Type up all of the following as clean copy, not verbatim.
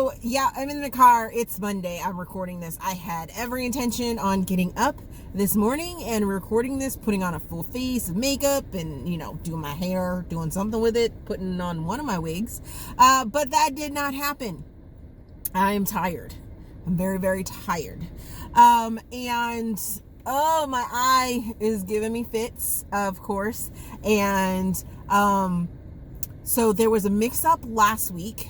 So yeah, I'm in the car. It's Monday. I'm recording this. I had every intention on getting up this morning and recording this, putting on a full face of makeup and, doing my hair, doing something with it, putting on one of my wigs. But that did not happen. I am tired. I'm very, very tired. And oh, my eye is giving me fits, of course. And so there was a mix-up last week.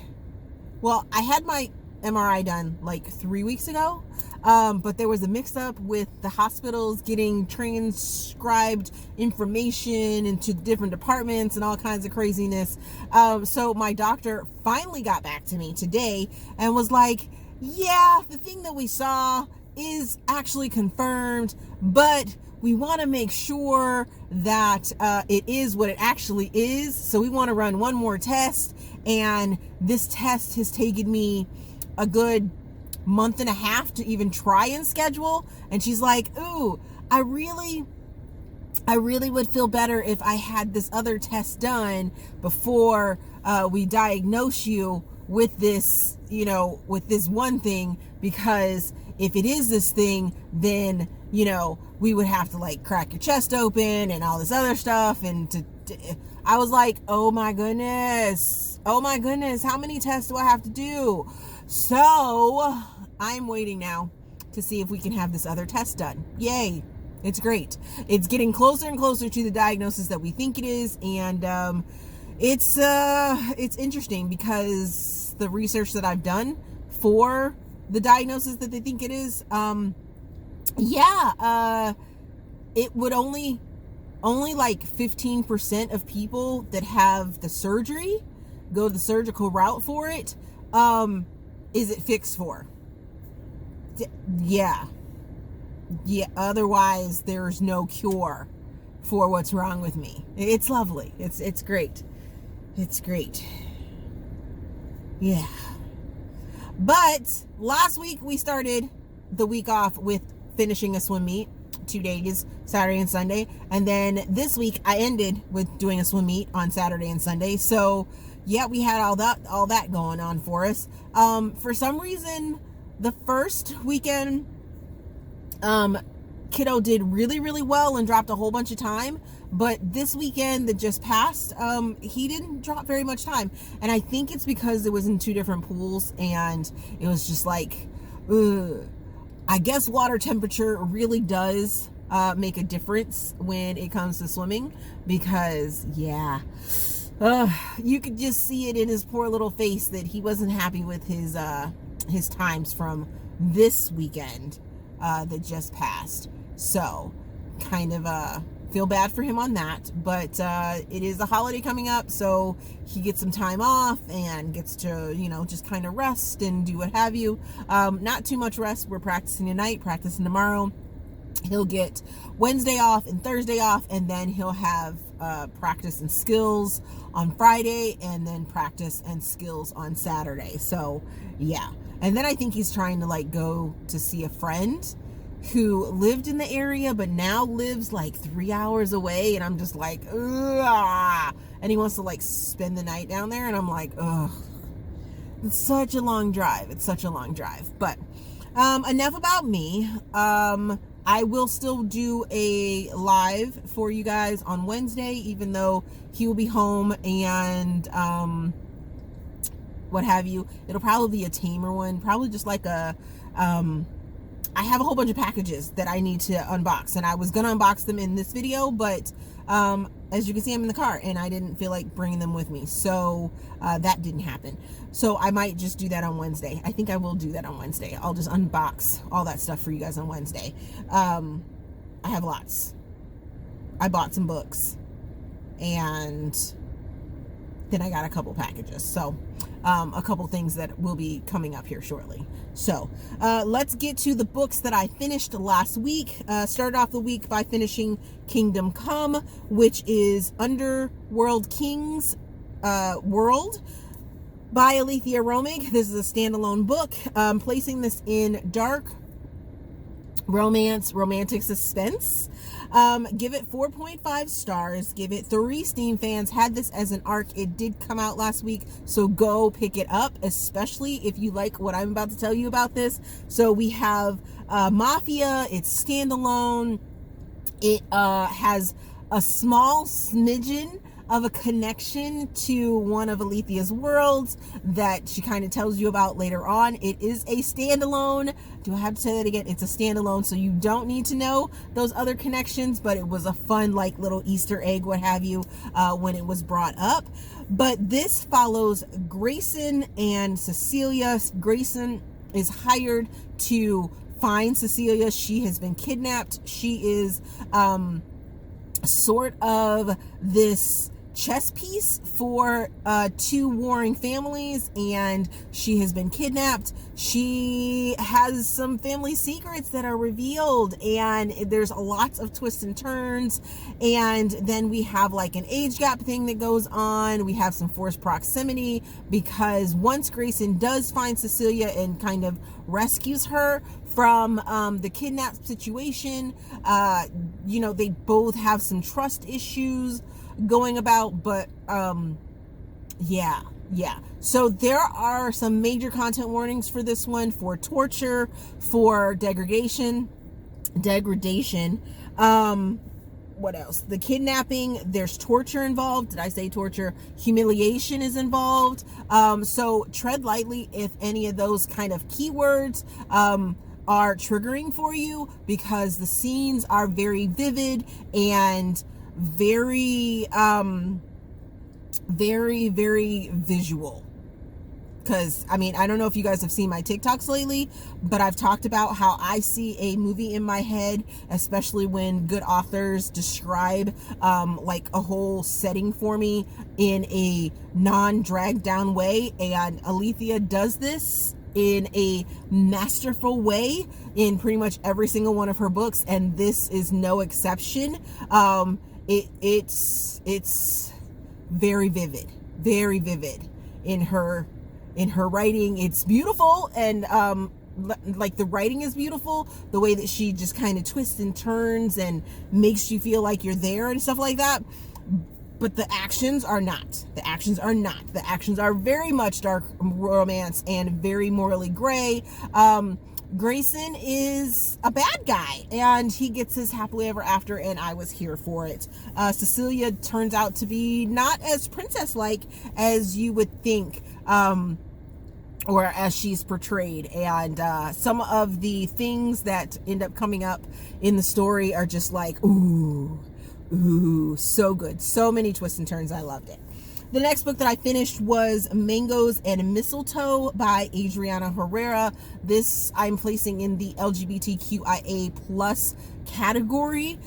Well, I had my MRI done like 3 weeks ago, but there was a mix-up with the hospitals getting transcribed information into different departments and all kinds of craziness. So my doctor finally got back to me today and was like, yeah, the thing that we saw is actually confirmed, but we want to make sure that it is what it actually is. So we want to run one more test. And this test has taken me a good month and a half to even try and schedule. And she's like, ooh, I really would feel better if I had this other test done before we diagnose you with this, with this one thing, because if it is this thing, then, we would have to like crack your chest open and all this other stuff. And I was like, oh my goodness, how many tests do I have to do? So I'm waiting now to see if we can have this other test done. Yay. It's great. It's getting closer and closer to the diagnosis that we think it is. And it's interesting because the research that I've done for the diagnosis that they think it is, it would only like 15% of people that have the surgery go the surgical route for it. Is it fixed for? Yeah. Otherwise there's no cure for what's wrong with me. It's lovely. It's great. It's great. Yeah. But last week we started the week off with finishing a swim meet, 2 days, Saturday and Sunday. And then this week I ended with doing a swim meet on Saturday and Sunday. So yeah, we had all that going on for us. For some reason, the first weekend, kiddo did really, really well and dropped a whole bunch of time. But this weekend that just passed, he didn't drop very much time. And I think it's because it was in 2 different pools and it was just like, I guess water temperature really does make a difference when it comes to swimming, because you could just see it in his poor little face that he wasn't happy with his times from this weekend that just passed. So kind of feel bad for him on that, but it is a holiday coming up, so he gets some time off and gets to just kind of rest and do what have you. Not too much rest. We're practicing tonight, practicing tomorrow. He'll get Wednesday off and Thursday off, and then he'll have practice and skills on Friday, and then practice and skills on Saturday. So yeah, and then I think he's trying to like go to see a friend who lived in the area but now lives like 3 hours away, and I'm just like, ugh, and he wants to like spend the night down there, and I'm like, ugh, it's such a long drive. But enough about me. I will still do a live for you guys on Wednesday, even though he will be home and what have you. It'll probably be a tamer one, probably just like a I have a whole bunch of packages that I need to unbox, and I was gonna unbox them in this video, but as you can see, I'm in the car and I didn't feel like bringing them with me, so that didn't happen. So I might just do that on Wednesday. I think I will do that on Wednesday. I'll just unbox all that stuff for you guys on Wednesday. I have lots. I bought some books, and then I got a couple packages, so a couple things that will be coming up here shortly. So let's get to the books that I finished last week. Started off the week by finishing Kingdom Come, which is Underworld King's World by Aleatha Romig. This is a standalone book. Placing this in dark romantic suspense. Give it 4.5 stars. Give it 3 Steam fans. Had this as an arc. It did come out last week, so go pick it up, especially if you like what I'm about to tell you about this. So we have Mafia. It's standalone. It has a small smidgen of a connection to one of Aleatha's worlds that she kind of tells you about later on. It is a standalone. Do I have to say that again? It's a standalone, so you don't need to know those other connections, but it was a fun, like, little Easter egg, what have you, when it was brought up. But this follows Grayson and Cecilia. Grayson is hired to find Cecilia. She has been kidnapped. She is sort of this chess piece for 2 warring families, and she has been kidnapped. She has some family secrets that are revealed, and there's lots of twists and turns. And then we have like an age gap thing that goes on. We have some forced proximity, because once Grayson does find Cecilia and kind of rescues her from the kidnap situation, they both have some trust issues going about, but yeah. So there are some major content warnings for this one, for torture, for degradation. What else? The kidnapping, there's torture involved. Did I say torture? Humiliation is involved. So tread lightly if any of those kind of keywords are triggering for you, because the scenes are very vivid and very visual. Because I don't know if you guys have seen my TikToks lately, but I've talked about how I see a movie in my head, especially when good authors describe like a whole setting for me in a non-dragged down way. And Aleatha does this in a masterful way in pretty much every single one of her books, and this is no exception. It's very vivid in her writing. It's beautiful, and like the writing is beautiful, the way that she just kind of twists and turns and makes you feel like you're there and stuff like that. But the actions are not. The actions are very much dark romance and very morally gray. Grayson is a bad guy, and he gets his happily ever after, and I was here for it. Cecilia turns out to be not as princess-like as you would think, or as she's portrayed. And some of the things that end up coming up in the story are just like, ooh, so good. So many twists and turns. I loved it. The next book that I finished was Mangoes and Mistletoe by Adriana Herrera. This I'm placing in the LGBTQIA plus category.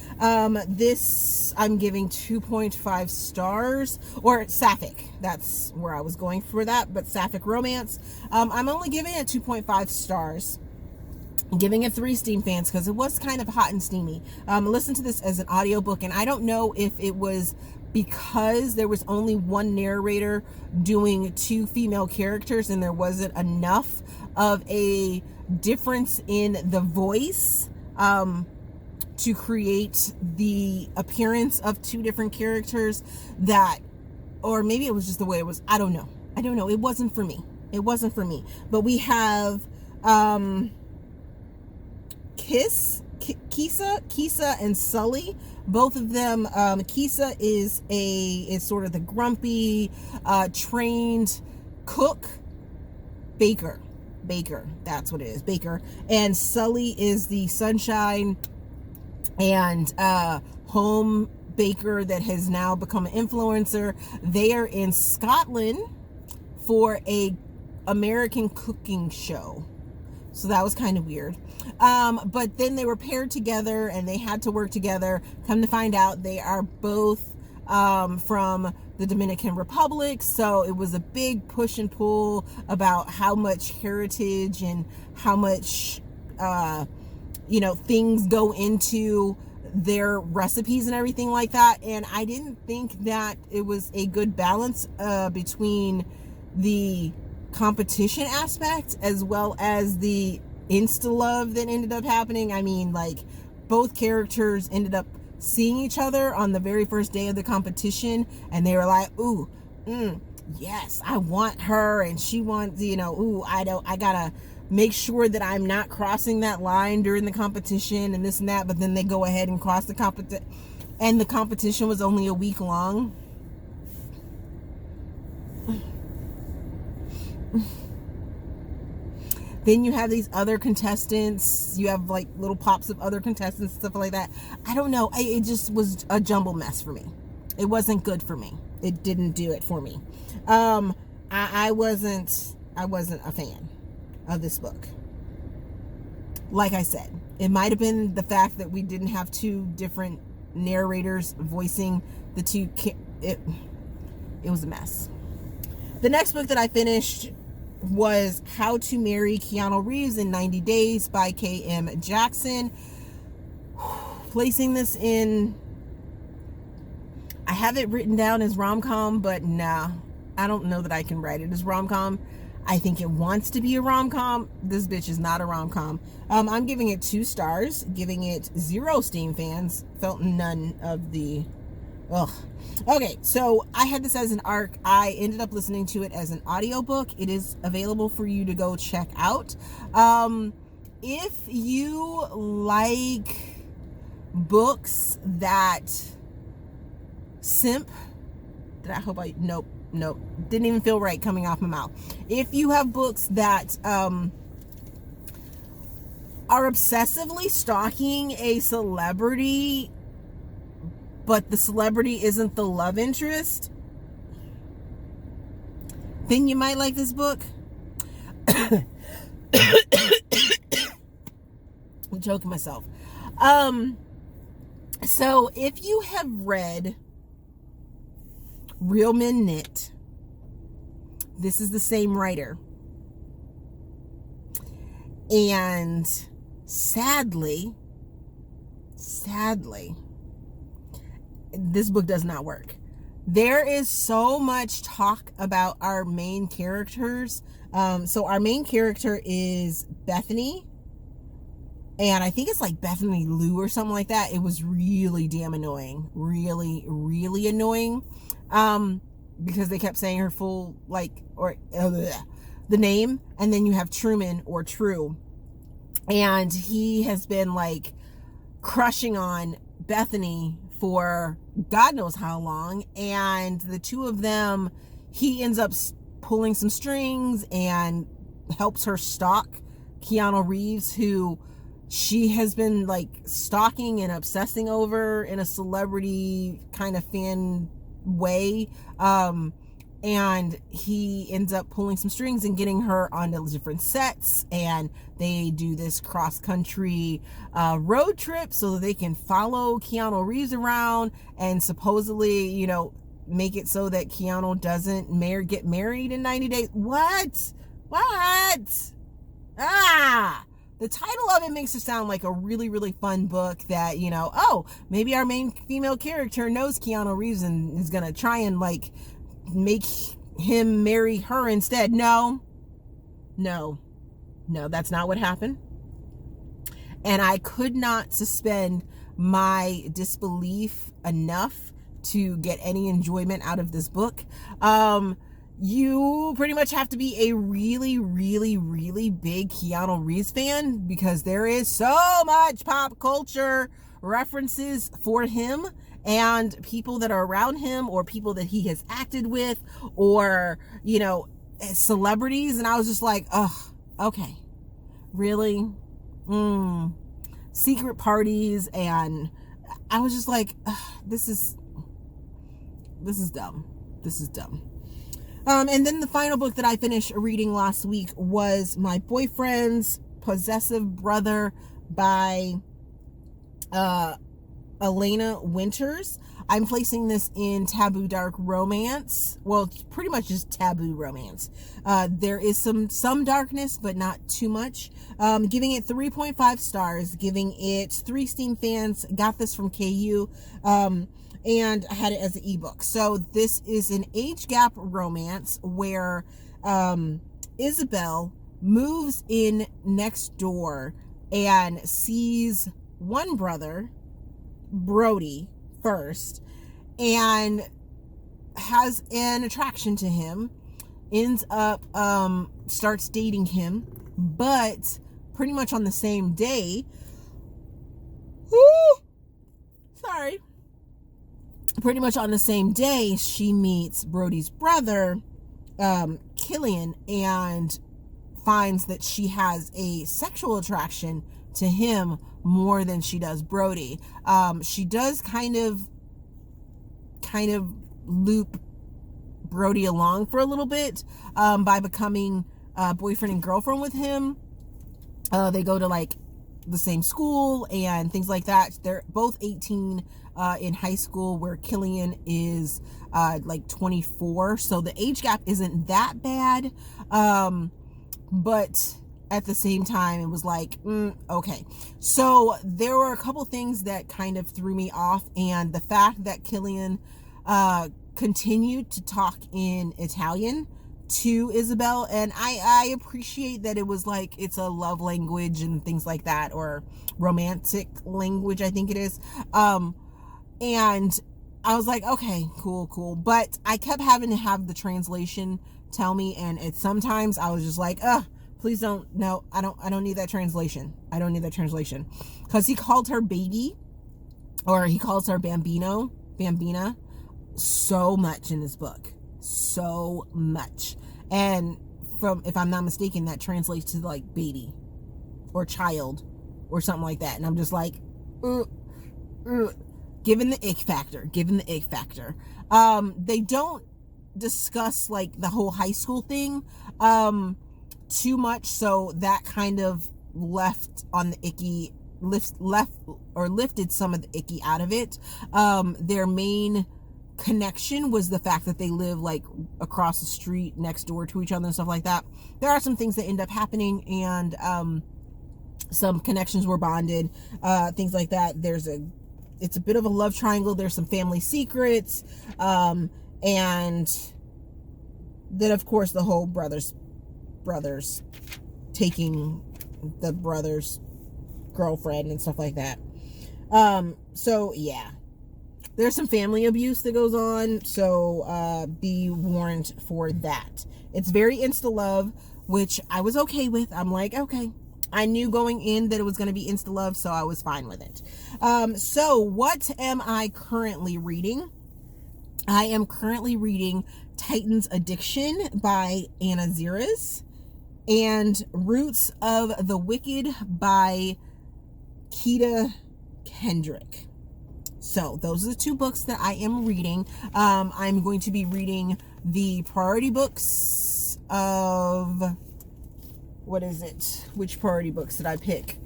This I'm giving 2.5 stars, or sapphic. That's where I was going for that, but sapphic romance. I'm only giving it 2.5 stars. I'm giving it 3 Steam fans because it was kind of hot and steamy. Listen to this as an audiobook, and I don't know if it was because there was only one narrator doing 2 female characters and there wasn't enough of a difference in the voice to create the appearance of 2 different characters, that, or maybe it was just the way it was. I don't know. It wasn't for me. But we have Kesa and Sully. Both of them. Kesa is sort of the grumpy, trained cook, baker. That's what it is, baker. And Sully is the sunshine and home baker that has now become an influencer. They are in Scotland for a American cooking show. So that was kind of weird. But then they were paired together and they had to work together. Come to find out, they are both from the Dominican Republic. So it was a big push and pull about how much heritage and how much, things go into their recipes and everything like that. And I didn't think that it was a good balance between the competition aspect as well as the insta love that ended up happening. I mean, like, both characters ended up seeing each other on the very first day of the competition, and they were like, ooh, yes, I want her, and she wants, ooh, I gotta make sure that I'm not crossing that line during the competition and this and that. But then they go ahead and cross the competition, and the competition was only a week long. Then you have these other contestants. You have like little pops of other contestants, stuff like that. I don't know. It just was a jumble mess for me. It wasn't good for me. It didn't do it for me. I wasn't a fan of this book. Like I said, it might have been the fact that we didn't have two different narrators voicing the two. It was a mess. The next book that I finished was How to Marry Keanu Reeves in 90 Days by K.M. Jackson. Placing this in, I have it written down as rom-com, but nah, I don't know that I can write it as rom-com. I think it wants to be a rom-com. This bitch is not a rom-com. I'm giving it 2 stars, giving it 0 Steam fans. Felt none of the, ugh. Okay, so I had this as an ARC. I ended up listening to it as an audiobook. It is available for you to go check out. If you like books that simp, nope, didn't even feel right coming off my mouth. If you have books that are obsessively stalking a celebrity, but the celebrity isn't the love interest, then you might like this book. I'm choking myself. So if you have read Real Men Knit, this is the same writer. And sadly, this book does not work. There is so much talk about our main characters. So our main character is Bethany, and I think it's like Bethany Lou or something like that. It was really damn annoying. Really, really annoying. Because they kept saying her full, the name, and then you have Truman or True. And he has been like crushing on Bethany for God knows how long, and the two of them, he ends up pulling some strings and helps her stalk Keanu Reeves, who she has been like stalking and obsessing over in a celebrity kind of fan way. And he ends up pulling some strings and getting her onto different sets, and they do this cross-country road trip so that they can follow Keanu Reeves around and supposedly, make it so that Keanu doesn't get married in 90 days. What? The title of it makes it sound like a really, really fun book that, maybe our main female character knows Keanu Reeves and is going to try and like make him marry her instead. No, that's not what happened. And I could not suspend my disbelief enough to get any enjoyment out of this book. You pretty much have to be a really, really, really big Keanu Reeves fan, because there is so much pop culture references for him and people that are around him, or people that he has acted with, or, celebrities. And I was just like, oh, okay, really? Secret parties. And I was just like, this is dumb. This is dumb. And then the final book that I finished reading last week was My Boyfriend's Possessive Brother by Alana Winters. I'm placing this in taboo dark romance. Well, it's pretty much just taboo romance. There is some darkness, but not too much. Giving it 3.5 stars, giving it 3 Steam fans. Got this from KU. And I had it as an ebook. So this is an age gap romance where Isabel moves in next door and sees one brother, Brody, first, and has an attraction to him, ends up starts dating him, but pretty much on the same day, pretty much on the same day, she meets Brody's brother, Killian, and finds that she has a sexual attraction to him more than she does Brody. She does kind of loop Brody along for a little bit by becoming boyfriend and girlfriend with him. They go to like the same school and things like that. They're both 18 in high school, where Killian is like 24, so the age gap isn't that bad, but at the same time it was like okay. So there were a couple things that kind of threw me off, and the fact that Killian continued to talk in Italian to Isabel, and I appreciate that it was like it's a love language and things like that, or romantic language, I think it is. And I was like, okay, cool. But I kept having to have the translation tell me, and sometimes I was just like, please don't. No, I don't need that translation. I don't need that translation, because he called her baby, or he calls her bambina, so much in this book. So much. And from, if I'm not mistaken, that translates to like baby or child or something like that. And I'm just like, given the ick factor. They don't discuss like the whole high school thing too much, so that kind of lifted some of the icky out of it. Their main connection was the fact that they live like across the street next door to each other and stuff like that. There are some things that end up happening, and some connections were bonded, things like that. It's a bit of a love triangle. There's some family secrets, and then of course the whole brothers taking the brother's girlfriend and stuff like that. So yeah, there's some family abuse that goes on, so be warned for that. It's very insta love, which I was okay with. I'm like, okay, I knew going in that it was going to be insta love, so I was fine with it. So what am I currently reading? I am currently reading Titan's Addiction by Anna Zaires, and Roots of the Wicked by Keta Kendric. So those are the two books that I am reading. I'm going to be reading the priority books of, what is it? Which priority books did I pick?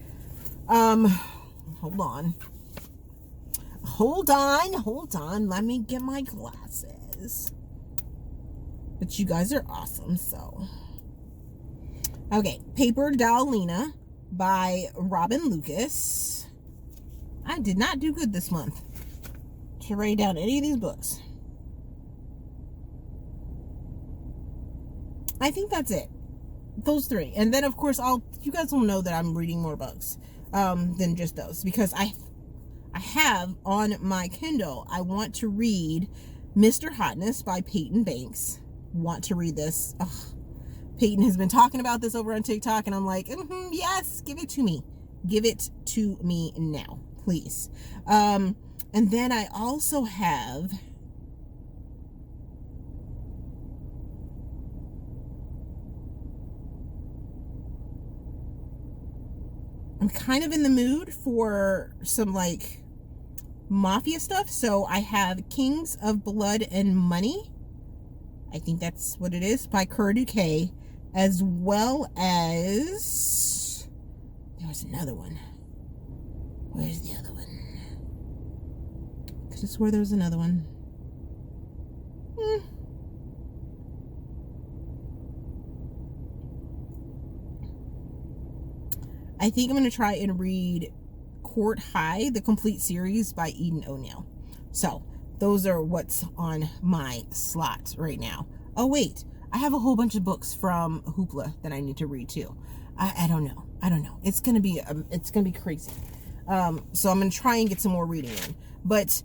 Hold on. Let me get my glasses. But you guys are awesome, so. Okay, Paper Doll Lina by Robin Lucas. I did not do good this month to write down any of these books. I think that's it. Those three. And then of course you guys will know that I'm reading more books than just those, because I have on my Kindle, I want to read Mr. Hotness by Peyton Banks. Want to read this. Ugh. Peyton has been talking about this over on TikTok, and I'm like, yes, give it to me. Give it to me now, please. And then I also have I'm kind of in the mood for some like mafia stuff, so I have Kings of Blood and Money, I think that's what it is, by Dukey, as well as, there was another one. Where's the other one? Could have swore there was another one. I think I'm going to try and read Court High, the complete series by Eden O'Neill. So, those are what's on my slot right now. Oh, wait. I have a whole bunch of books from Hoopla that I need to read too. I don't know. It's gonna be crazy. So I'm gonna try and get some more reading in. But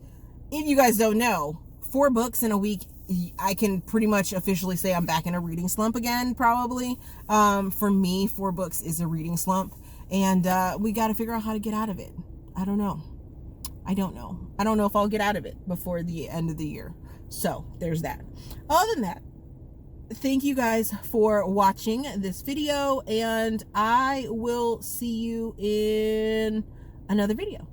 if you guys don't know, 4 books in a week, I can pretty much officially say I'm back in a reading slump again, probably. For me, 4 books is a reading slump, and we got to figure out how to get out of it. I don't know if I'll get out of it before the end of the year. So there's that. Other than that, thank you guys for watching this video, and I will see you in another video.